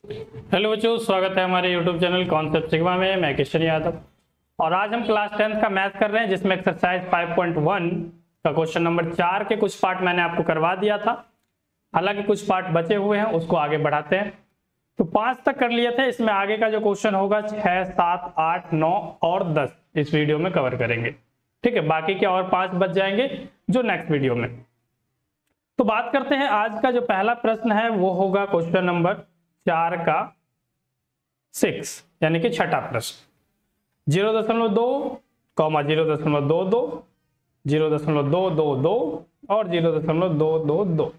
Hello बच्चों, स्वागत है हमारे YouTube चैनल कॉन्सेप्ट सिग्मा में। मैं किशन यादव और आज हम क्लास 10th का मैथ कर रहे हैं, जिसमें एक्सरसाइज 5.1 का क्वेश्चन नंबर 4 के कुछ पार्ट मैंने आपको करवा दिया था। हालांकि कुछ पार्ट बचे हुए हैं, उसको आगे बढ़ाते हैं। तो 5 तक कर लिए थे, इसमें आगे का जो क्वेश्चन होगा 6, 7, 8, 9 और 10 इस वीडियो में कवर करेंगे। ठीक है, बाकी के और 5 बच जाएंगे जो नेक्स्ट वीडियो में। तो बात करते हैं, आज का जो पहला प्रश्न है वो होगा क्वेश्चन नंबर 4 का 6 यानी कि छठा प्रश्न। 0.2, 0.22, 0.222 और 0.222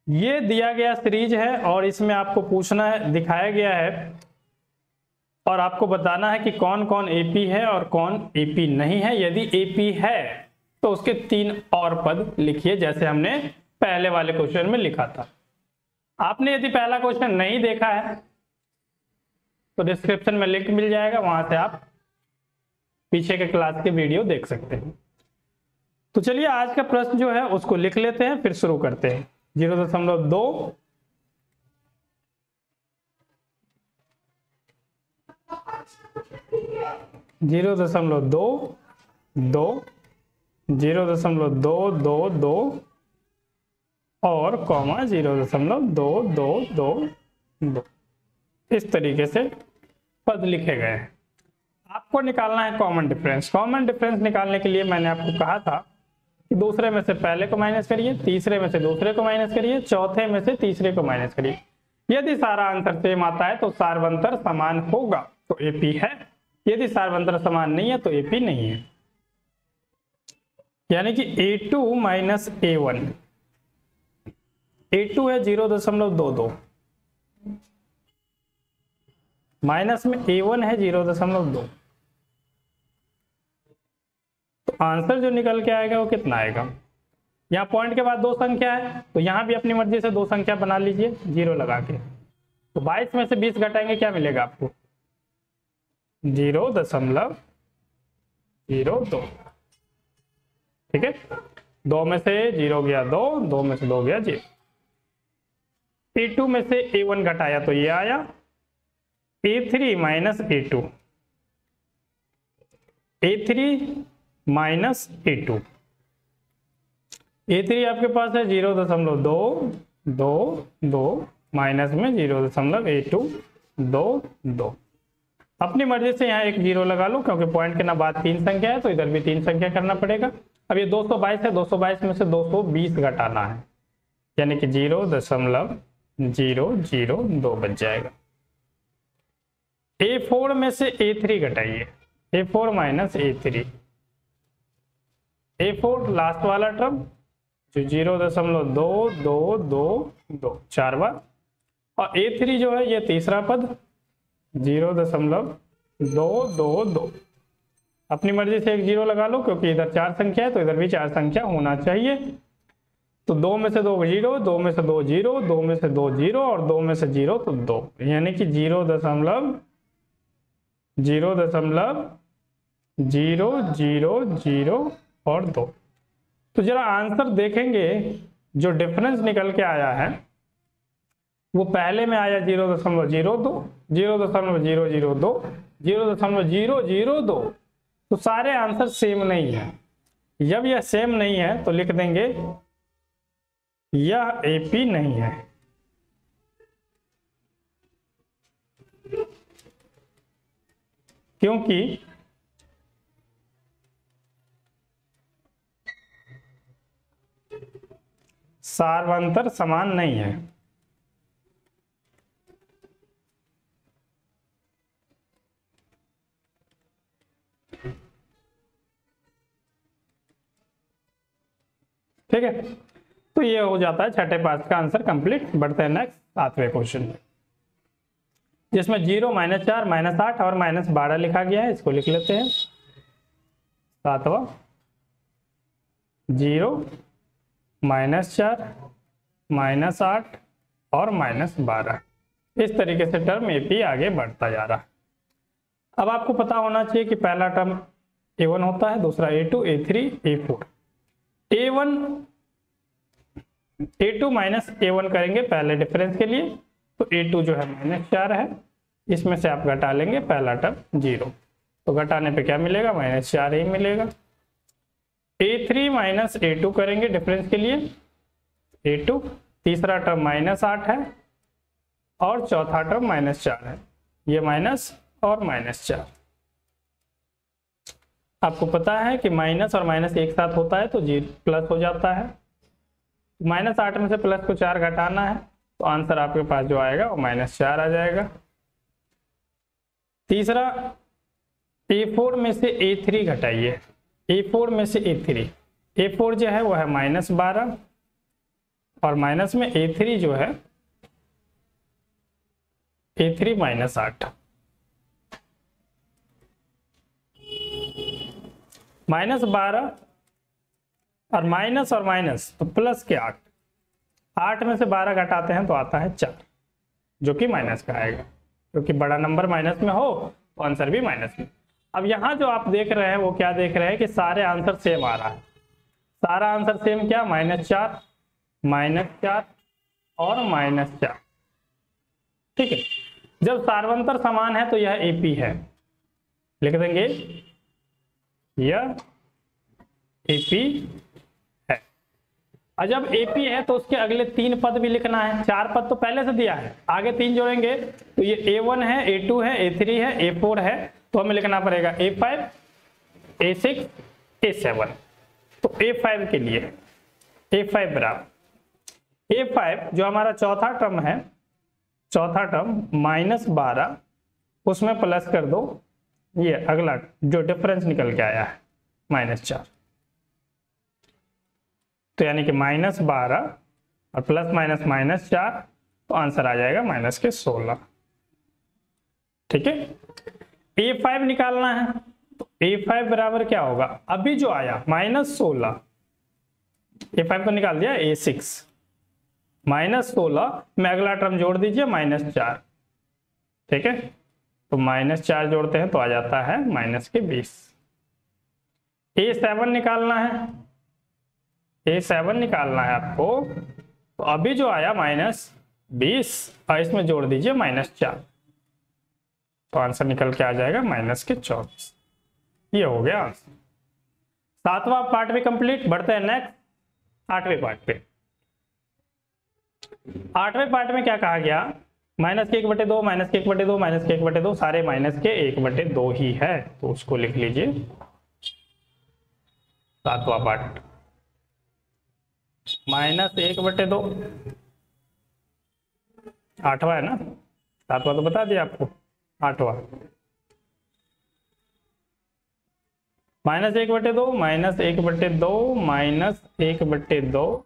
ये दिया गया सीरीज है और इसमें आपको पूछना है, दिखाया गया है और आपको बताना है कि कौन कौन एपी है और कौन एपी नहीं है। यदि एपी है तो उसके 3 और पद लिखिए, जैसे हमने पहले वाले क्वेश्चन में लिखा था। आपने यदि पहला क्वेश्चन नहीं देखा है तो डिस्क्रिप्शन में लिंक मिल जाएगा, वहां से आप पीछे के क्लास के वीडियो देख सकते हैं। तो चलिए आज का प्रश्न जो है उसको लिख लेते हैं, फिर शुरू करते हैं। 0.2, 0.22, 0.222 और कॉमा 0.222 इस तरीके से पद लिखे गए हैं। आपको निकालना है कॉमन डिफरेंस। कॉमन डिफरेंस निकालने के लिए मैंने आपको कहा था कि दूसरे में से पहले को माइनस करिए, तीसरे में से दूसरे को माइनस करिए, चौथे में से तीसरे को माइनस करिए। यदि सारा आंसर सेम आता है तो सार्वंतर समान होगा तो एपी है, यदि सार्वंतर समान नहीं है तो एपी नहीं है। यानी कि A2 माइनस A1, A2 है 0.22, माइनस में A1 है 0.2, तो आंसर जो निकल के आएगा वो कितना आएगा। यहाँ पॉइंट के बाद 2 संख्या है तो यहाँ भी अपनी मर्जी से 2 संख्या बना लीजिए 0 लगा के। तो 22 में से 20 घटाएंगे, क्या मिलेगा आपको? 0.02। ठीक है, 2 में से 0 गया 2, 2 में से 2 गया 0। A2 में से A1 घटाया तो ये आया A3 minus A2, A3 minus A2। A3 आपके पास है 0.222 माइनस में 0.A222। अपनी मर्जी से यहाँ एक 0 लगा लो, क्योंकि पॉइंट के ना बाद 3 संख्या है तो इधर भी 3 संख्या करना पड़ेगा। अब ये 222 है, 222 में से 220 घटाना है, यानी कि 0.002 बच जाएगा। A4 में से A3 घटाइए, A4 minus A3, A4 last वाला टर्म जो 0.2222 4 बार, और A3 जो है ये तीसरा पद 0.222। अपनी मर्जी से एक 0 लगा लो, क्योंकि इधर 4 संख्या है तो इधर भी 4 संख्या होना चाहिए। तो 2 में से 2 0, 2 में से 2 0, 2 में से 2 0 और 2 में से 0 तो 2, यानी कि 0.000 और 2। तो जरा आंसर देखेंगे, जो डिफरेंस निकल के आया है वो पहले में आया 0.02, 0.002, 0.002। तो सारे आंसर सेम नहीं है। जब यह सेम नहीं है तो लिख देंगे यह एपी नहीं है। क्योंकि सार्वंतर समान नहीं है। ठीक है, तो ये हो जाता है छठे पार्ट का आंसर कंप्लीट। बढ़ते हैं नेक्स्ट 7वें क्वेश्चन में, जिसमें 0, -4, -8 और -12 लिखा गया है। इसको लिख लेते हैं। 7वां 0, -4, -8 और -12, इस तरीके से टर्म एपी आगे बढ़ता जा रहा है। अब आपको पता होना चाहिए कि पहला टर्म A1 होता है, दूसरा A2, A3, A4। A1 A2 minus A1 करेंगे पहले डिफरेंस के लिए, तो A2 जो है -4 है, इसमें से आप घटा लेंगे पहला टर्म 0, तो घटाने पे क्या मिलेगा, -4 ही मिलेगा। A3 माइनस A2 करेंगे डिफरेंस के लिए, A2, तीसरा टर्म -8 है और चौथा टर्म -4 है, ये माइनस और -4। आपको पता है कि माइनस और माइनस एक साथ होता है तो प्लस हो जाता है। -8 में से प्लस को 4 घटाना है, तो आंसर आपके पास जो आएगा वो -4 आ जाएगा। तीसरा, A4 में से A3 घटाइए, A4 में से A3, A4 जो है वो है -12 और माइनस में A3 जो है A3 -8, -12 और माइनस तो प्लस के 8, 8 में से 12 घटाते हैं तो आता है 4, जो कि माइनस का आएगा, क्योंकि बड़ा नंबर माइनस में हो तो आंसर भी माइनस में। अब यहाँ जो आप देख रहे हैं वो क्या देख रहे हैं कि सारे आंसर सेम आ रहा है, सारा आंसर सेम क्या, -4 और -4, ठीक है। जब सार्वंतर समान है तो यह AP है, लिख देंगे यह AP है। और जब AP है तो उसके अगले 3 पद भी लिखना है, 4 पद तो पहले से दिया है, आगे 3 जोड़ेंगे तो ये A1 है, A2 है, A3 है, A4 है, तो हमें लिखना पड़ेगा A5, A6, A7। तो A5 के लिए A5 बराबर A5 जो हमारा चौथा टर्म है, चौथा टर्म -12, उसमें प्लस कर दो ये अगला जो डिफरेंस निकल के आया है -4, तो यानी कि -12 और प्लस माइनस -4, तो आंसर आ जाएगा -16, ठीक है। A5 निकालना है, तो A5 बराबर क्या होगा, अभी जो आया -16, A5 तो निकाल दिया, A6 -16 में अगला टर्म जोड़ दीजिए -4, ठीक है। तो -4 जोड़ते हैं तो आ जाता है -20। A7 निकालना है, A7 निकालना है आपको, तो अभी जो आया -20 और इसमें जोड़ दीजिए -4, तो आंसर निकल के आ जाएगा -24। ये हो गया आंसर। 7वां पार्ट भी कंप्लीट। बढ़ते हैं नेक्स्ट 8वें पार्ट पे। 8वें पार्ट में क्या कहा गया, -1/2, -1/2, -1/2, सारे -1/2 ही है, तो उसको लिख लीजिए 7वां पार्ट। -1/2, 8वां है ना, 7वां तो बता दिया आपको, 8वां -1/2, -1/2, -1/2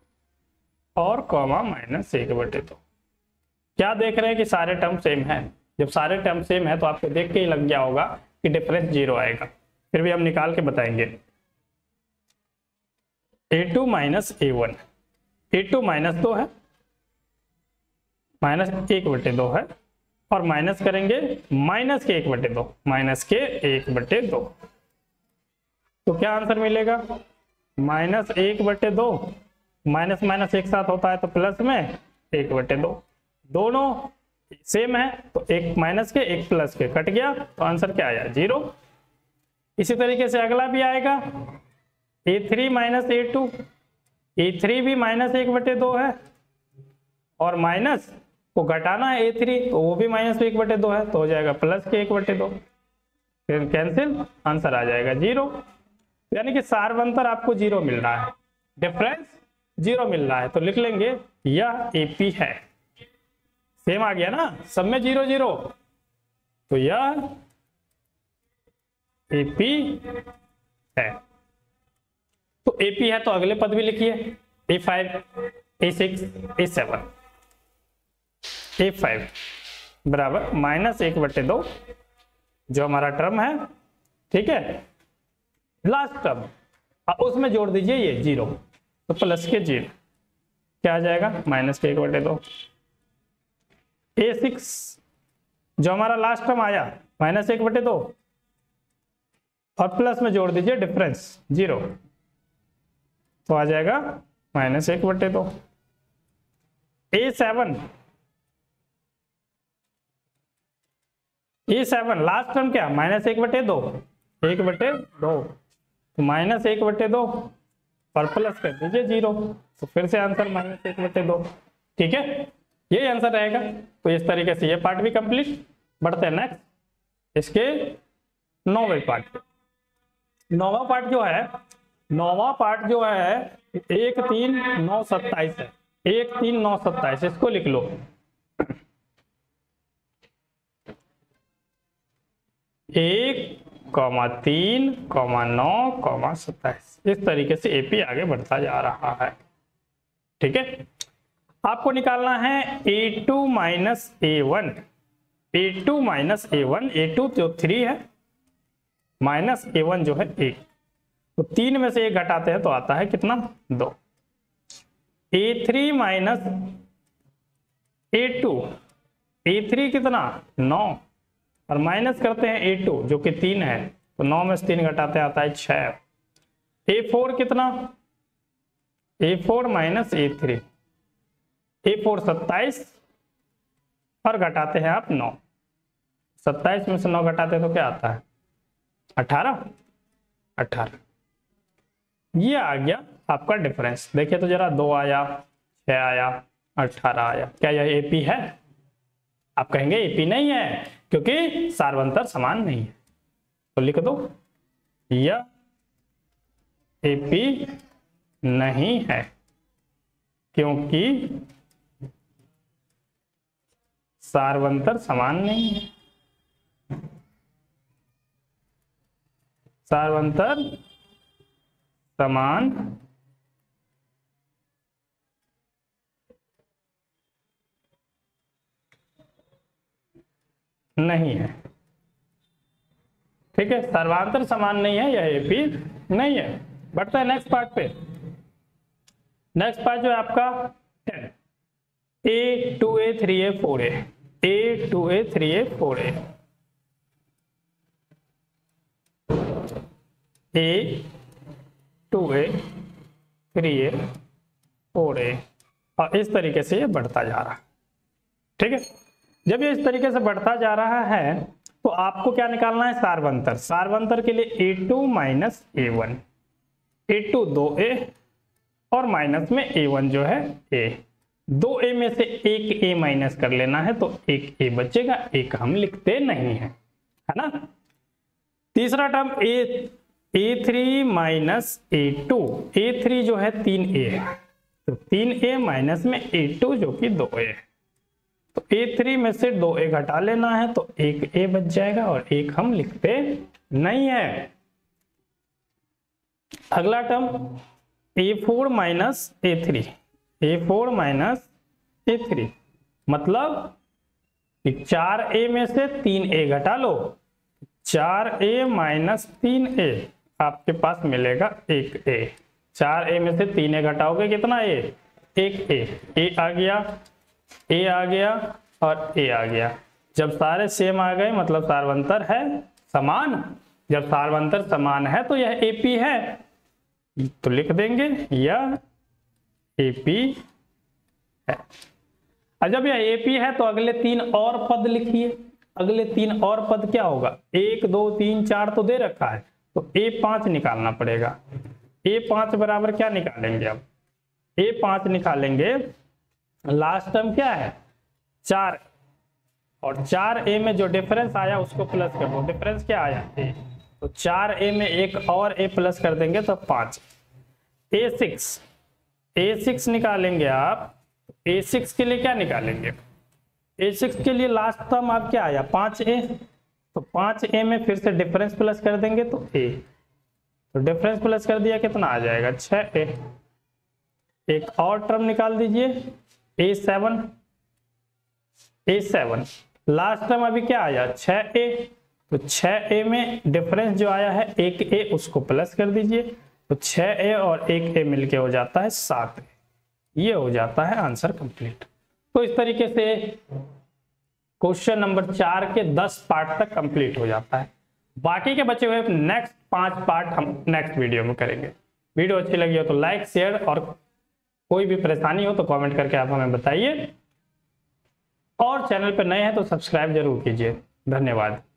और कॉमा -1/2। क्या देख रहे हैं कि सारे टर्म सेम है। जब सारे टर्म सेम है तो आपको देख के ही लग गया होगा कि डिफरेंस 0 आएगा, फिर भी हम निकाल के बताएंगे। A2 A1, A2 -2 है, -1/2 है, और माइनस करेंगे -1/2, -1/2, तो क्या आंसर मिलेगा, -1/2, माइनस माइनस एक साथ होता है तो प्लस में 1/2, दोनों सेम है तो एक माइनस के एक प्लस के कट गया, तो आंसर क्या आया, 0। इसी तरीके से अगला भी आएगा, A3 A2, A3 भी -1/2 है, और माइनस को घटाना है A3, तो वो भी -1/2 है, तो हो जाएगा प्लस के 1/2, फिर कैंसिल, आंसर आ जाएगा 0। यानी कि सार्वंतर आपको 0 मिल रहा है, डिफरेंस 0 मिल रहा है, तो लिख लेंगे यह AP है। सेम आ गया ना, सब में 0 0, तो यह AP है। तो AP है तो अगले पद भी लिखिए, A5, A6, A7। A5 बराबर -1/2 जो हमारा टर्म है, ठीक है, लास्ट टर्म, अब उसमें जोड़ दीजिए ये 0, तो प्लस के 0, क्या आ जाएगा, -1/2। A6 जो हमारा लास्ट टर्म आया -1/2, और प्लस में जोड़ दीजिए डिफरेंस 0, तो आ जाएगा -1/2। A7 A7 लास्ट टर्म क्या, -1/2, 1/2, तो -1/2 और प्लस कर दीजिए 0, तो फिर से आंसर -1/2। ठीक है, यही आंसर रहेगा। तो इस तरीके से ये पार्ट भी कंप्लीट। बढ़ते हैं नेक्स्ट इसके 9वें पार्ट पे। 9वां पार्ट जो है 1 3 9 27 है। 1 3 9 27 इसको लिख लो। 1, 3, 9, 27 इस तरीके से एपी आगे बढ़ता जा रहा है। ठीक है, आपको निकालना है A2 minus A1। A2 minus A1, A2 जो 3 है माइनस A1 जो है 1, तो 3 में से 1 घटाते हैं तो आता है कितना, 2। A3 माइनस A2, A3 कितना 9, और माइनस करते हैं A2 जो कि 3 है, तो 9 में से 3 घटाते आता है 6। A4 कितना, A4 माइनस A3, A4 27 और घटाते हैं आप 9। 27 में से 9 घटाते हैं तो क्या आता है 18। ये आ गया आपका डिफरेंस। देखिए तो जरा 2 आया, 6 आया, 18 आया। क्या यह एपी है? आप कहेंगे एपी नहीं है क्योंकि सार्वंतर समान नहीं है, तो लिख दो यह एपी नहीं है क्योंकि सार्वंतर समान नहीं है। सार्वंतर समान नहीं है। ठीक है, सर्वांतर समान नहीं है, यह एपी नहीं है। बढ़ता है नेक्स्ट पार्ट पे। नेक्स्ट पार्ट जो है आपका 10, A 2A 3A 4A, A 2A 3A 4A, A 2A 3A 4A, और इस तरीके से ये बढ़ता जा रहा है। ठीक है, जब ये इस तरीके से बढ़ता जा रहा है तो आपको क्या निकालना है, सार्वंतर। सार्वंतर के लिए A2 minus A1, A2 2A और माइनस में A1 जो है A, 2A में से 1 A माइनस कर लेना है तो 1 A बचेगा, 1 हम लिखते नहीं है ना। तीसरा term A3 minus A2, A3 जो है 3A है, तो 3A माइनस में A2 जो कि 2A है, तो A3 में से 2A घटा लेना है तो 1 A बच जाएगा और 1 हम लिखते नहीं है। अगला term A4 minus A3, A4 minus A3 मतलब 4A में से 3A घटा लो, 4A माइनस 3A आपके पास मिलेगा 1A। 4A में से 3A घटाओगे कितना A, 1A, A आ गया, A आ गया और A आ गया। जब सारे सेम आ गए मतलब सार्वंतर है समान। जब सार्वंतर समान है तो यह AP है, तो लिख देंगे यह AP है। और जब यह AP है तो अगले 3 और पद लिखिए। अगले 3 और पद क्या होगा, 1 2 3 4 तो दे रखा है, तो A5 निकालना पड़ेगा। A5 बराबर क्या निकालेंगे, अब A5 निकालेंगे, लास्ट टर्म क्या है 4, और 4A में जो डिफरेंस आया उसको प्लस कर दो। डिफरेंस क्या आया A, तो 4A में एक और A प्लस कर देंगे तो 5। A6 निकालेंगे आप। A6 के लिए क्या निकालेंगे, A6 के लिए लास्ट टर्म आप क्या आया 5A, तो 5A में फिर से डिफरेंस प्लस कर देंगे तो A, तो डिफरेंस प्लस कर दिया कितना आ जाएगा 6A। एक और टर्म निकाल दीजिए A7 लास्ट टर्म अभी क्या आया 6A, तो 6A में डिफरेंस जो आया है 1A उसको प्लस कर दीजिए, तो 6A और 1A मिलके हो जाता है 7A। ये हो जाता है आंसर कंप्लीट। तो इस तरीके से क्वेश्चन नंबर 4 के 10 पार्ट तक कंप्लीट हो जाता है। बाकी के बचे हुए नेक्स्ट 5 पार्ट हम नेक्स्ट वीडियो में करेंगे। वीडियो अच्छी लगी हो तो लाइक शेयर, और कोई भी परेशानी हो तो कमेंट करके आप हमें बताइए, और चैनल पर नए हैं तो सब्सक्राइब जरूर कीजिए। धन्यवाद।